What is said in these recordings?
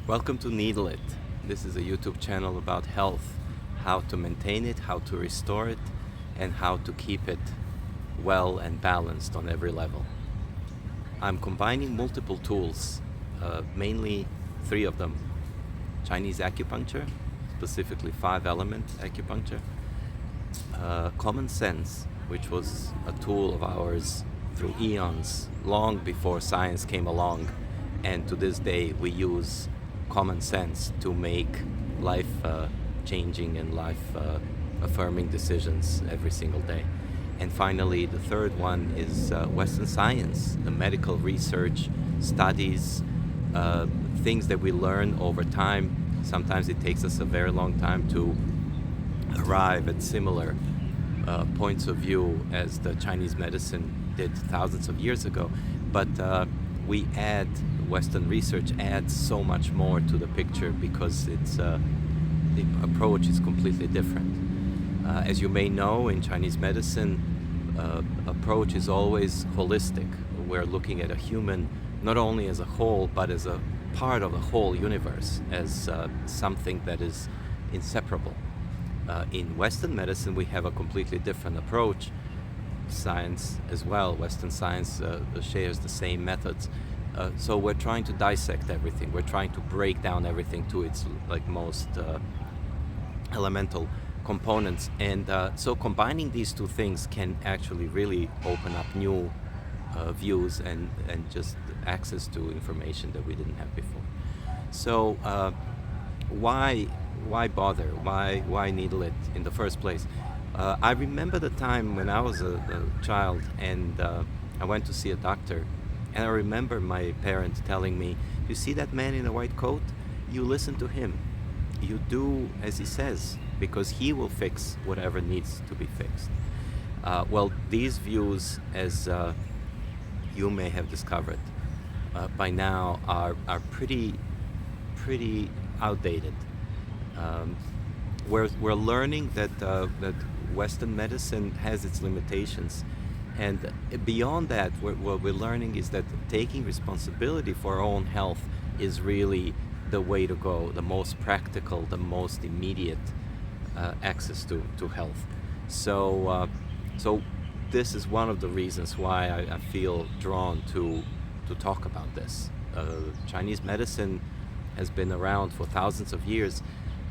Welcome to Needle It. This is a YouTube channel about health, how to maintain it, how to restore it, and how to keep it well and balanced on every level. I'm combining multiple tools, mainly three of them. Chinese acupuncture, specifically 5-element acupuncture, common sense, which was a tool of ours through eons, long before science came along, and to this day we use common sense to make life changing and life affirming decisions every single day. And finally, the third one is Western science, the medical research, studies, things that we learn over time. Sometimes it takes us a very long time to arrive at similar points of view as the Chinese medicine did thousands of years ago. But we add, Western research adds so much more to the picture because the approach is completely different. As you may know, in Chinese medicine, approach is always holistic. We're looking at a human not only as a whole, but as a part of the whole universe, as something that is inseparable. In Western medicine, we have a completely different approach. Science as well, Western science shares the same methods. So we're trying to dissect everything. We're trying to break down everything to its most elemental components. And so combining these two things can actually really open up new views and just access to information that we didn't have before. So why bother? Why needle it in the first place? I remember the time when I was a child and I went to see a doctor, and I remember my parents telling me, "You see that man in a white coat? You listen to him. You do as he says, because he will fix whatever needs to be fixed." Well, these views, as you may have discovered by now, are pretty outdated. We're learning that Western medicine has its limitations, and beyond that, what we're learning is that taking responsibility for our own health is really the way to go, the most practical, the most immediate access to health. So this is one of the reasons why I feel drawn to talk about this. Chinese medicine has been around for thousands of years,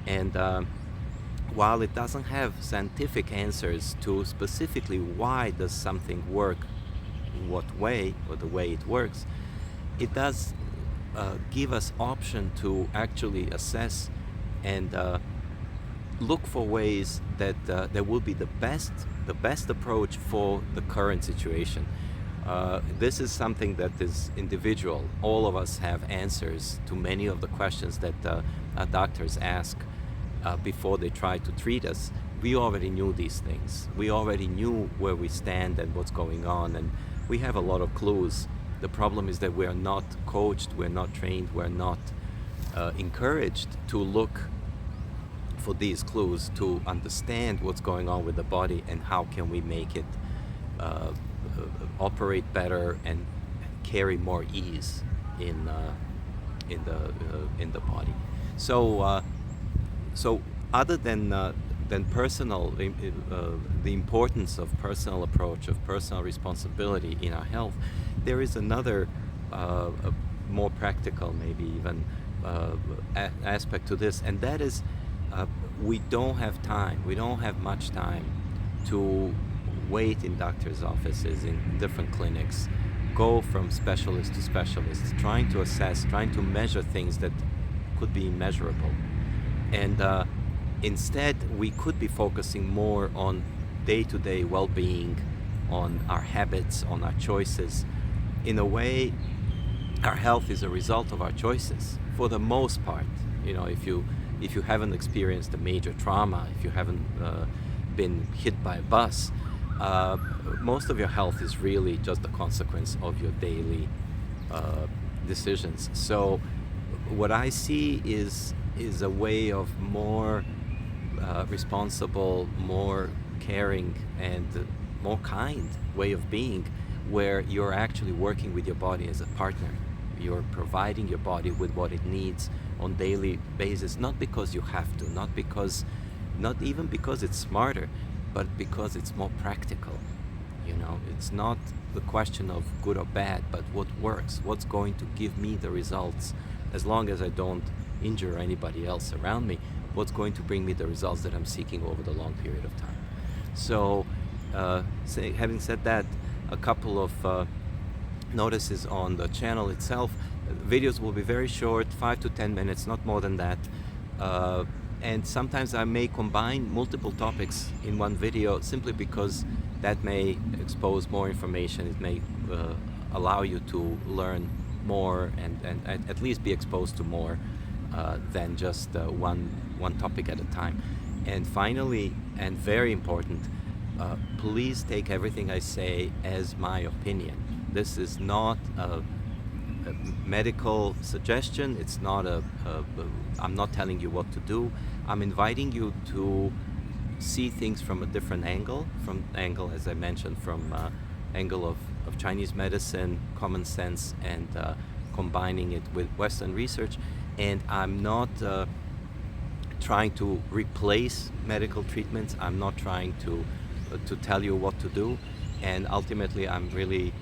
and while it doesn't have scientific answers to specifically why does something work, what way, or the way it works, it does give us option to actually assess and look for ways that will be the best approach for the current situation. This is something that is individual. All of us have answers to many of the questions that our doctors ask before they try to treat us. We already knew these things. We already knew where we stand and what's going on, and we have a lot of clues. The problem is that we're not coached, we're not trained, we're not encouraged to look for these clues, to understand what's going on with the body and how can we make it operate better and carry more ease in the body. So other than personal, the importance of personal approach, of personal responsibility in our health, there is another more practical, maybe even aspect to this, and that is we don't have time. We don't have much time to wait in doctors' offices, in different clinics, go from specialist to specialist, trying to assess, trying to measure things that could be immeasurable. And instead, we could be focusing more on day-to-day well-being, on our habits, on our choices. In a way, our health is a result of our choices, for the most part. You know, if you haven't experienced a major trauma, if you haven't been hit by a bus, most of your health is really just the consequence of your daily decisions. So what I see is a way of more responsible, more caring, and more kind way of being, where you're actually working with your body as a partner. You're providing your body with what it needs on daily basis, not because you have to, not even because it's smarter, but because it's more practical. It's not the question of good or bad, but what works, what's going to give me the results, as long as I don't injure anybody else around me, what's going to bring me the results that I'm seeking over the long period of time. So, having said that, a couple of notices on the channel itself. Videos will be very short, 5 to 10 minutes, not more than that. And sometimes I may combine multiple topics in one video, simply because that may expose more information. It may allow you to learn more and at least be exposed to more than just one topic at a time. And finally, and very important, please take everything I say as my opinion. This is not a medical suggestion. It's not I'm not telling you what to do. I'm inviting you to see things from a different angle, as I mentioned, from angle of Chinese medicine, common sense, and combining it with Western research. And I'm not trying to replace medical treatments. I'm not trying to tell you what to do. And ultimately, I'm really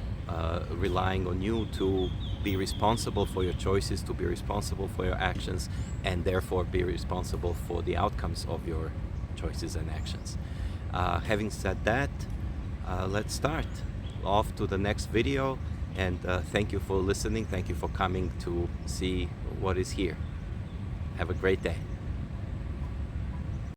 relying on you to be responsible for your choices, to be responsible for your actions, and therefore be responsible for the outcomes of your choices and actions. Having said that, let's start off to the next video, and thank you for listening. Thank you for coming to see what is here. Have a great day.